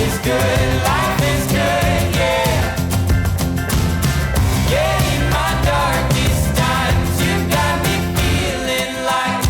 is good, life is good, yeah. Yeah, in my darkest times, you got me feeling like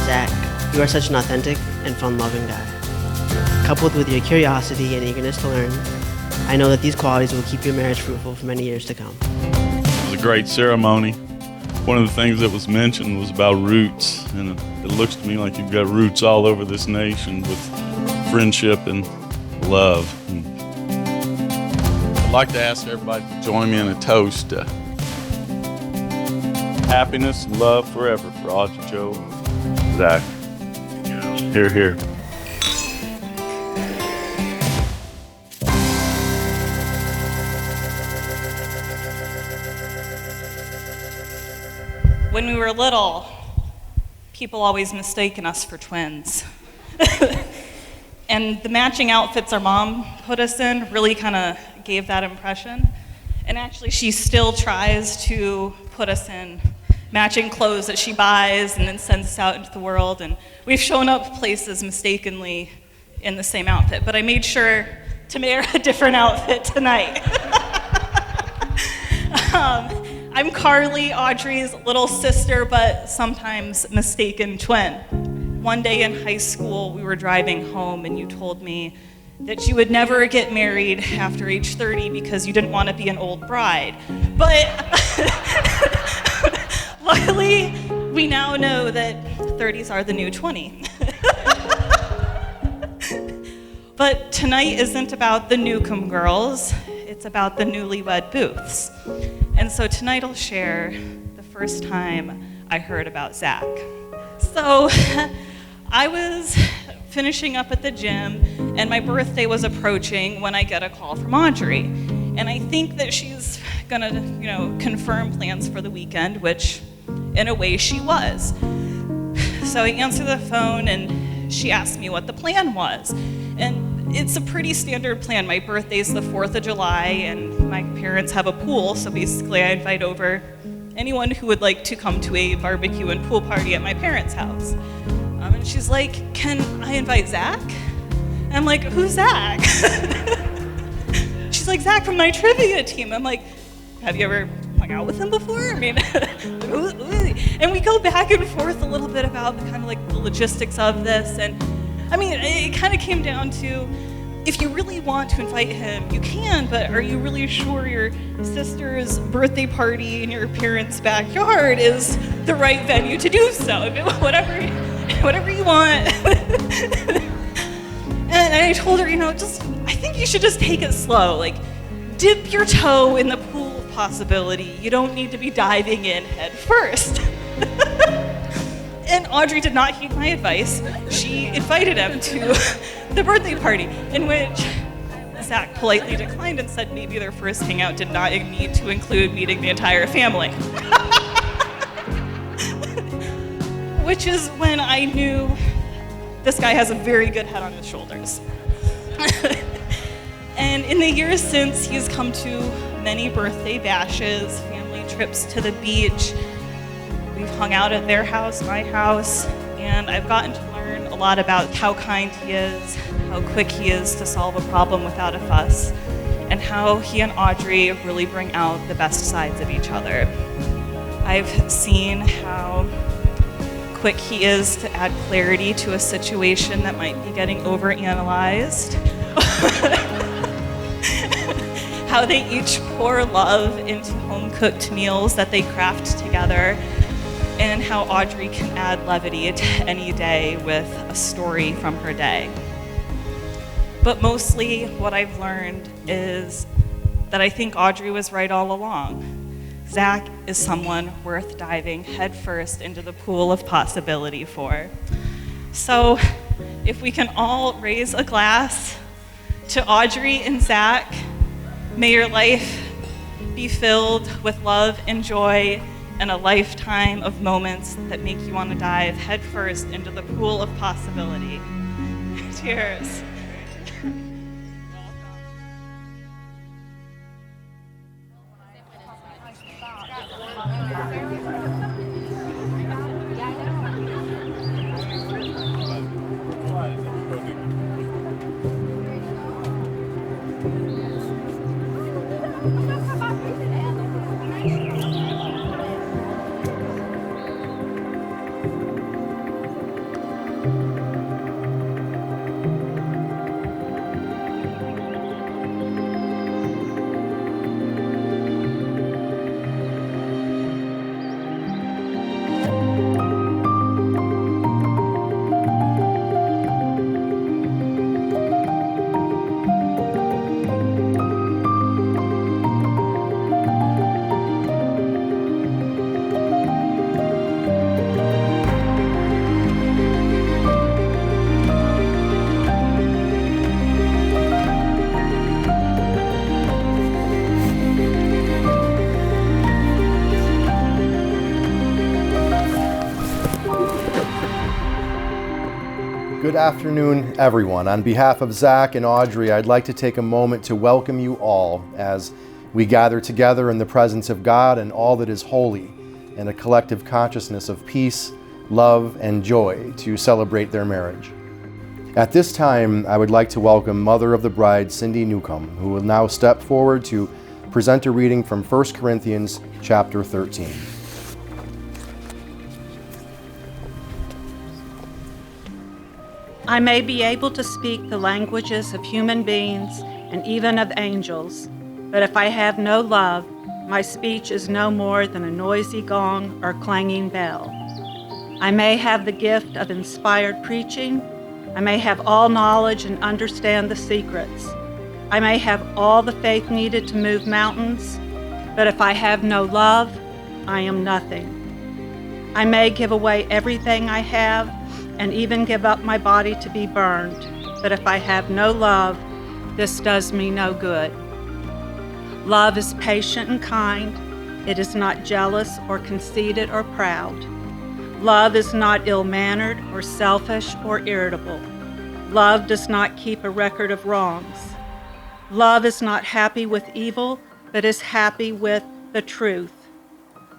Zack, you are such an authentic and fun-loving guy. Coupled with your curiosity and eagerness to learn, I know that these qualities will keep your marriage fruitful for many years to come. It was a great ceremony. One of the things that was mentioned was about roots, and it looks to me like you've got roots all over this nation with friendship and love. And I'd like to ask everybody to join me in a toast to happiness and love forever for Audrey, Joe, and Zack. Here, here. When we were little, people always mistaken us for twins. And the matching outfits our mom put us in really kind of gave that impression. And actually, she still tries to put us in matching clothes that she buys and then sends us out into the world. And we've shown up places mistakenly in the same outfit, but I made sure to wear a different outfit tonight. I'm Carly, Audrey's little sister, but sometimes mistaken twin. One day in high school, we were driving home and you told me that you would never get married after age 30 because you didn't want to be an old bride. But luckily, we now know that 30s are the new 20. But tonight isn't about the Newcomb girls, it's about the newlywed Booths. And so tonight I'll share the first time I heard about Zack. So I was finishing up at the gym and my birthday was approaching when I get a call from Audrey. And I think that she's gonna, confirm plans for the weekend, which in a way she was. So I answer the phone and she asked me what the plan was. And it's a pretty standard plan. My birthday's the 4th of July and my parents have a pool, so basically I invite over anyone who would like to come to a barbecue and pool party at my parents' house. And she's like, can I invite Zack? And I'm like, who's Zack? She's like, Zack from my trivia team. I'm like, have you ever hung out with him before? I mean, and we go back and forth a little bit about the logistics of this. And I mean, it kind of came down to, if you really want to invite him, you can, but are you really sure your sister's birthday party in your parents' backyard is the right venue to do so? Whatever you want. And I told her, I think you should just take it slow. Like, dip your toe in the pool of possibility. You don't need to be diving in head first. And Audrey did not heed my advice. She invited him to the birthday party, in which Zack politely declined and said maybe their first hangout did not need to include meeting the entire family. Which is when I knew this guy has a very good head on his shoulders. And in the years since, he's come to many birthday bashes, family trips to the beach. We've hung out at their house, my house, and I've gotten to learn a lot about how kind he is, how quick he is to solve a problem without a fuss, and and how he and Audrey really bring out the best sides of each other. I've seen how quick he is to add clarity to a situation that might be getting overanalyzed. How they each pour love into home-cooked meals that they craft together, and how Audrey can add levity to any day with a story from her day. But mostly what I've learned is that I think Audrey was right all along. Zack is someone worth diving headfirst into the pool of possibility for. So if we can all raise a glass to Audrey and Zack, may your life be filled with love and joy and a lifetime of moments that make you want to dive headfirst into the pool of possibility. Cheers. Good afternoon, everyone. On behalf of Zack and Audrey, I'd like to take a moment to welcome you all as we gather together in the presence of God and all that is holy in a collective consciousness of peace, love, and joy to celebrate their marriage. At this time, I would like to welcome Mother of the Bride, Cindy Newcomb, who will now step forward to present a reading from 1 Corinthians chapter 13. I may be able to speak the languages of human beings and even of angels, but if I have no love, my speech is no more than a noisy gong or clanging bell. I may have the gift of inspired preaching. I may have all knowledge and understand the secrets. I may have all the faith needed to move mountains, but if I have no love, I am nothing. I may give away everything I have and even give up my body to be burned, but if I have no love, this does me no good. Love is patient and kind. It is not jealous or conceited or proud. Love is not ill-mannered or selfish or irritable. Love does not keep a record of wrongs. Love is not happy with evil, but is happy with the truth.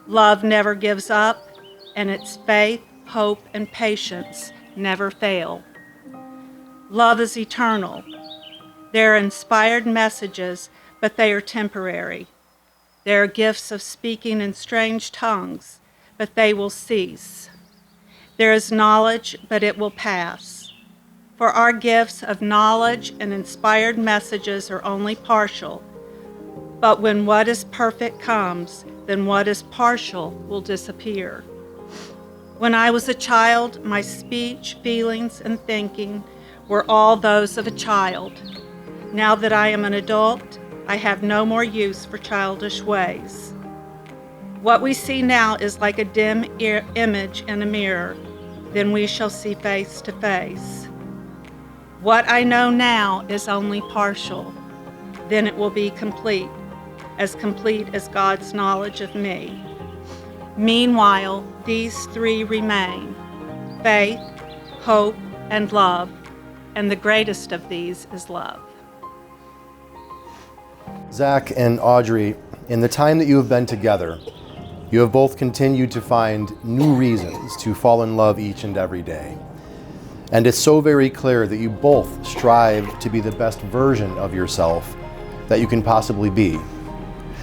Love never gives up, and its faith, hope, and patience never fail. Love is eternal. There are inspired messages, but they are temporary. There are gifts of speaking in strange tongues, but they will cease. There is knowledge, but it will pass. For our gifts of knowledge and inspired messages are only partial, but when what is perfect comes, then what is partial will disappear. When I was a child, my speech, feelings, and thinking were all those of a child. Now that I am an adult, I have no more use for childish ways. What we see now is like a dim image in a mirror. Then we shall see face to face. What I know now is only partial. Then it will be complete as God's knowledge of me. Meanwhile, these three remain: faith, hope, and love, and the greatest of these is love. Zack and Audrey, in the time that you have been together, you have both continued to find new reasons to fall in love each and every day. And it's so very clear that you both strive to be the best version of yourself that you can possibly be,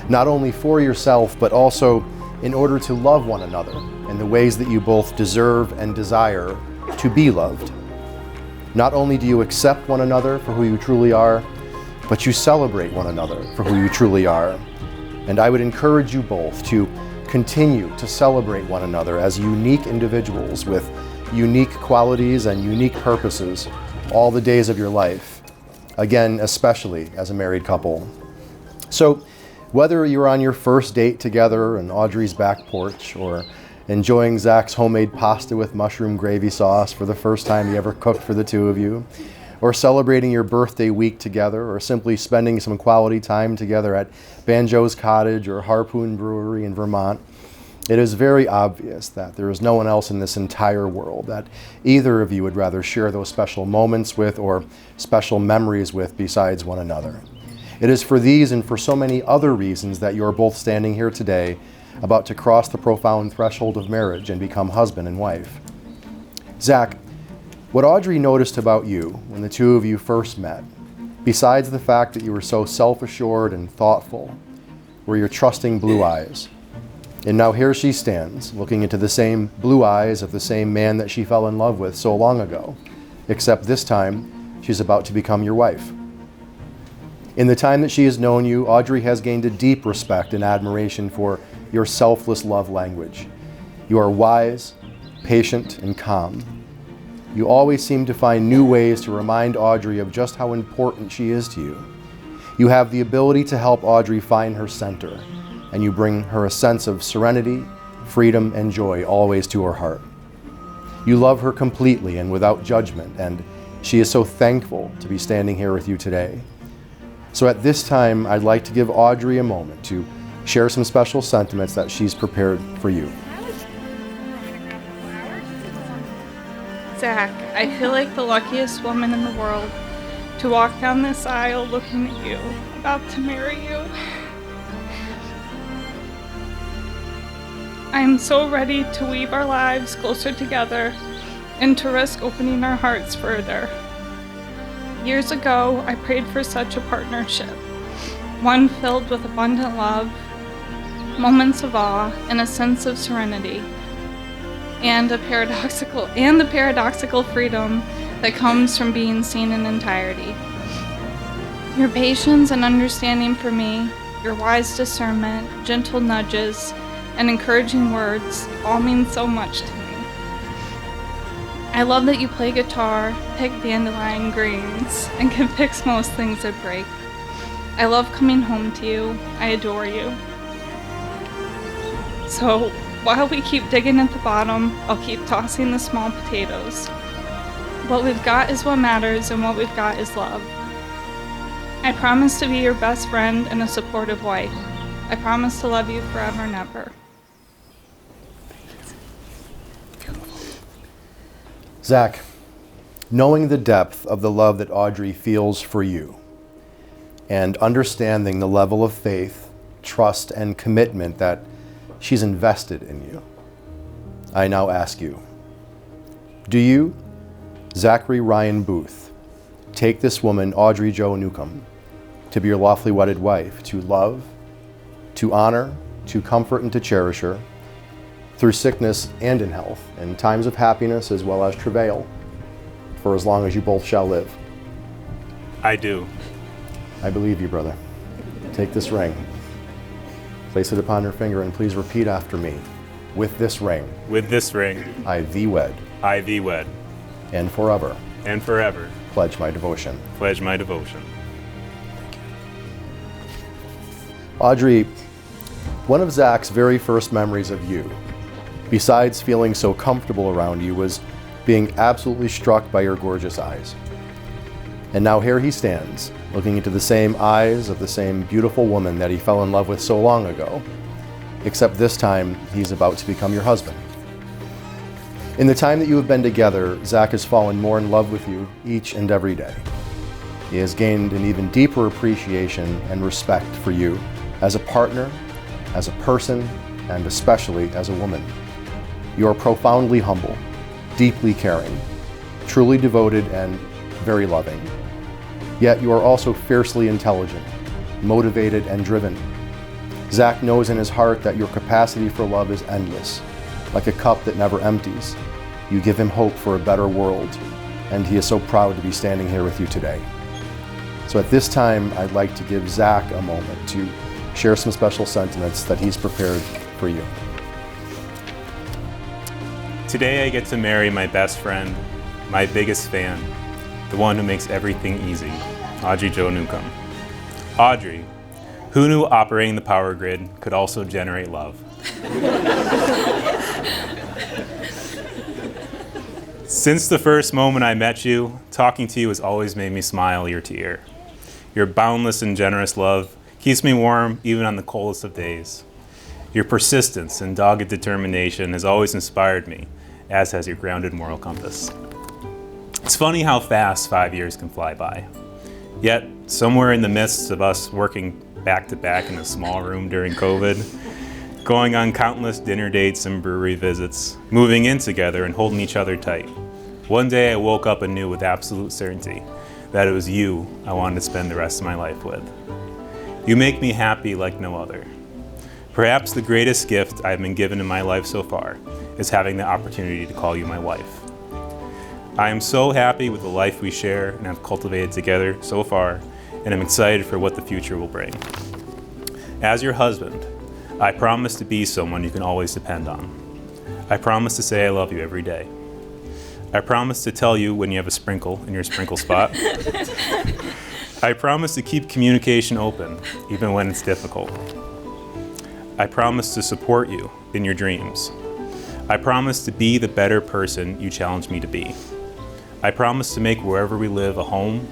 not only for yourself, but also in order to love one another in the ways that you both deserve and desire to be loved. Not only do you accept one another for who you truly are, but you celebrate one another for who you truly are. And I would encourage you both to continue to celebrate one another as unique individuals with unique qualities and unique purposes all the days of your life. Again, especially as a married couple. So, whether you're on your first date together on Audrey's back porch, or enjoying Zack's homemade pasta with mushroom gravy sauce for the first time he ever cooked for the two of you, or celebrating your birthday week together, or simply spending some quality time together at Banjo's Cottage or Harpoon Brewery in Vermont, it is very obvious that there is no one else in this entire world that either of you would rather share those special moments with or special memories with besides one another. It is for these and for so many other reasons that you're both standing here today, about to cross the profound threshold of marriage and become husband and wife. Zack, what Audrey noticed about you when the two of you first met, besides the fact that you were so self-assured and thoughtful, were your trusting blue eyes. And now here she stands, looking into the same blue eyes of the same man that she fell in love with so long ago, except this time she's about to become your wife. In the time that she has known you, Audrey has gained a deep respect and admiration for your selfless love language. You are wise, patient, and calm. You always seem to find new ways to remind Audrey of just how important she is to you. You have the ability to help Audrey find her center, and you bring her a sense of serenity, freedom, and joy always to her heart. You love her completely and without judgment, and she is so thankful to be standing here with you today. So at this time, I'd like to give Audrey a moment to share some special sentiments that she's prepared for you. Zack, I feel like the luckiest woman in the world to walk down this aisle looking at you, about to marry you. I am so ready to weave our lives closer together and to risk opening our hearts further. Years ago, I prayed for such a partnership, one filled with abundant love, moments of awe, and a sense of serenity, and the paradoxical freedom that comes from being seen in entirety. Your patience and understanding for me, your wise discernment, gentle nudges, and encouraging words all mean so much to me. I love that you play guitar, pick dandelion greens, and can fix most things that break. I love coming home to you. I adore you. So, while we keep digging at the bottom, I'll keep tossing the small potatoes. What we've got is what matters, and what we've got is love. I promise to be your best friend and a supportive wife. I promise to love you forever and ever. Zack, knowing the depth of the love that Audrey feels for you, and understanding the level of faith, trust, and commitment that she's invested in you, I now ask you, do you, Zachary Ryan Booth, take this woman, Audrey Jo Newcomb, to be your lawfully wedded wife, to love, to honor, to comfort, and to cherish her, through sickness and in health, in times of happiness as well as travail, for as long as you both shall live? I do. I believe you, brother. Take this ring, place it upon her finger, and please repeat after me. With this ring, I thee wed, and forever, pledge my devotion. Audrey, one of Zach's very first memories of you, besides feeling so comfortable around you, was being absolutely struck by your gorgeous eyes. And now here he stands, looking into the same eyes of the same beautiful woman that he fell in love with so long ago, except this time he's about to become your husband. In the time that you have been together, Zack has fallen more in love with you each and every day. He has gained an even deeper appreciation and respect for you as a partner, as a person, and especially as a woman. You are profoundly humble, deeply caring, truly devoted, and very loving. Yet you are also fiercely intelligent, motivated, and driven. Zack knows in his heart that your capacity for love is endless, like a cup that never empties. You give him hope for a better world, and he is so proud to be standing here with you today. So at this time, I'd like to give Zack a moment to share some special sentiments that he's prepared for you. Today I get to marry my best friend, my biggest fan, the one who makes everything easy, Audrey Jo Newcomb. Audrey, who knew operating the power grid could also generate love? Since the first moment I met you, talking to you has always made me smile ear to ear. Your boundless and generous love keeps me warm even on the coldest of days. Your persistence and dogged determination has always inspired me, as has your grounded moral compass. It's funny how fast 5 years can fly by. Yet, somewhere in the midst of us working back to back in a small room during COVID, going on countless dinner dates and brewery visits, moving in together and holding each other tight, one day I woke up anew with absolute certainty that it was you I wanted to spend the rest of my life with. You make me happy like no other. Perhaps the greatest gift I've been given in my life so far is having the opportunity to call you my wife. I am so happy with the life we share and have cultivated together so far, and I'm excited for what the future will bring. As your husband, I promise to be someone you can always depend on. I promise to say I love you every day. I promise to tell you when you have a sprinkle in your sprinkle spot. I promise to keep communication open, even when it's difficult. I promise to support you in your dreams. I promise to be the better person you challenge me to be. I promise to make wherever we live a home.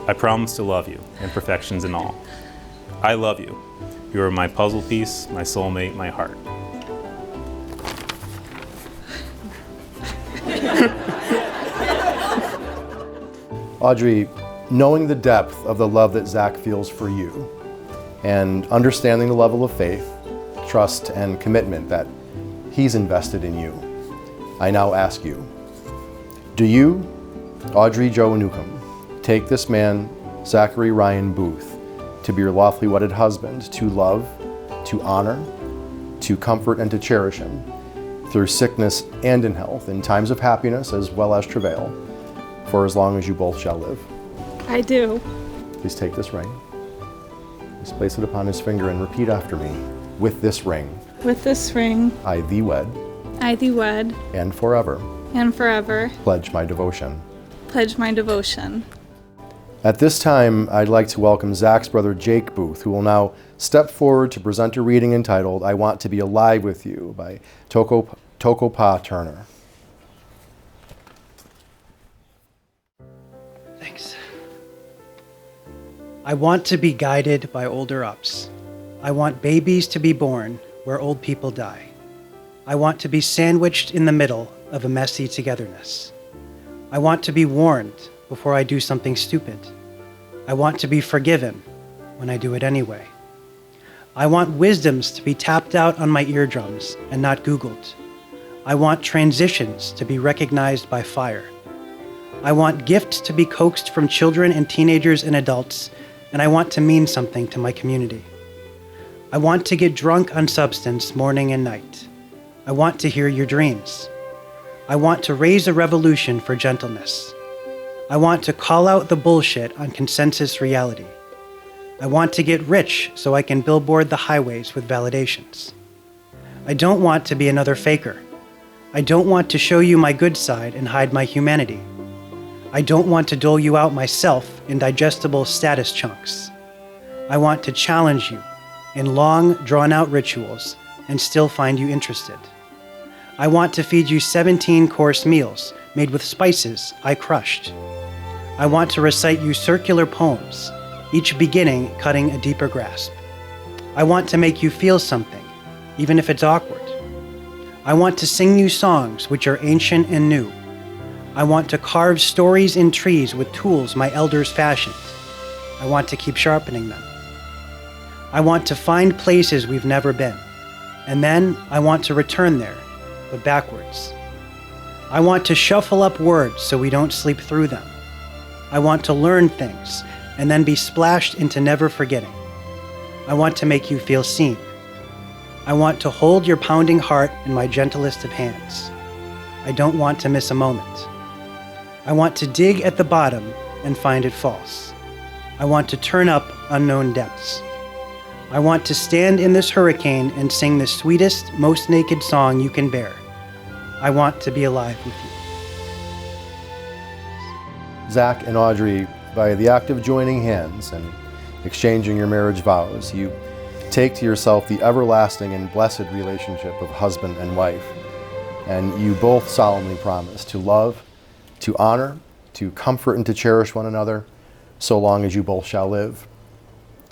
I promise to love you, imperfections and all. I love you. You are my puzzle piece, my soulmate, my heart. Audrey, knowing the depth of the love that Zack feels for you and understanding the level of faith, trust, and commitment that he's invested in you, I now ask you, do you, Audrey Jo Newcomb, take this man, Zachary Ryan Booth, to be your lawfully wedded husband, to love, to honor, to comfort, and to cherish him through sickness and in health, in times of happiness as well as travail, for as long as you both shall live? I do. Please take this ring. Please place it upon his finger and repeat after me. With this ring, With this ring, I thee wed, I thee wed, and forever and forever pledge my devotion. pledge my devotion. At this time, I'd like to welcome Zack's brother Jake Booth, who will now step forward to present a reading entitled, I Want to Be Alive with You by Tokopa Turner. Thanks. I want to be guided by older ups. I want babies to be born where old people die. I want to be sandwiched in the middle of a messy togetherness. I want to be warned before I do something stupid. I want to be forgiven when I do it anyway. I want wisdoms to be tapped out on my eardrums and not Googled. I want transitions to be recognized by fire. I want gifts to be coaxed from children and teenagers and adults, and I want to mean something to my community. I want to get drunk on substance morning and night. I want to hear your dreams. I want to raise a revolution for gentleness. I want to call out the bullshit on consensus reality. I want to get rich so I can billboard the highways with validations. I don't want to be another faker. I don't want to show you my good side and hide my humanity. I don't want to dole you out myself in digestible status chunks. I want to challenge you in long, drawn-out rituals and still find you interested. I want to feed you 17-course meals made with spices I crushed. I want to recite you circular poems, each beginning cutting a deeper grasp. I want to make you feel something, even if it's awkward. I want to sing you songs which are ancient and new. I want to carve stories in trees with tools my elders fashioned. I want to keep sharpening them. I want to find places we've never been, and then I want to return there, but backwards. I want to shuffle up words so we don't sleep through them. I want to learn things and then be splashed into never forgetting. I want to make you feel seen. I want to hold your pounding heart in my gentlest of hands. I don't want to miss a moment. I want to dig at the bottom and find it false. I want to turn up unknown depths. I want to stand in this hurricane and sing the sweetest, most naked song you can bear. I want to be alive with you. Zack and Audrey, by the act of joining hands and exchanging your marriage vows, you take to yourself the everlasting and blessed relationship of husband and wife. And you both solemnly promise to love, to honor, to comfort, and to cherish one another so long as you both shall live.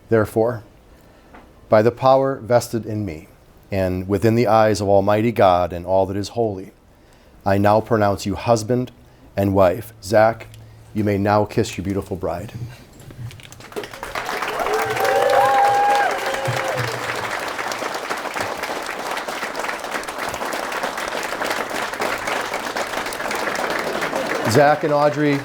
Therefore, by the power vested in me, and within the eyes of Almighty God and all that is holy, I now pronounce you husband and wife. Zack, you may now kiss your beautiful bride. Zack and Audrey,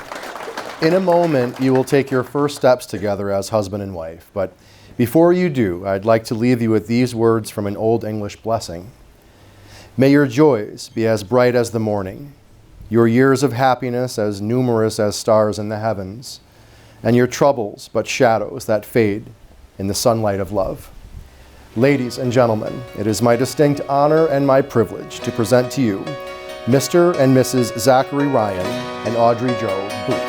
in a moment, you will take your first steps together as husband and wife. But before you do, I'd like to leave you with these words from an Old English blessing. May your joys be as bright as the morning, your years of happiness as numerous as stars in the heavens, and your troubles but shadows that fade in the sunlight of love. Ladies and gentlemen, it is my distinct honor and my privilege to present to you Mr. and Mrs. Zachary Ryan and Audrey Jo Booth.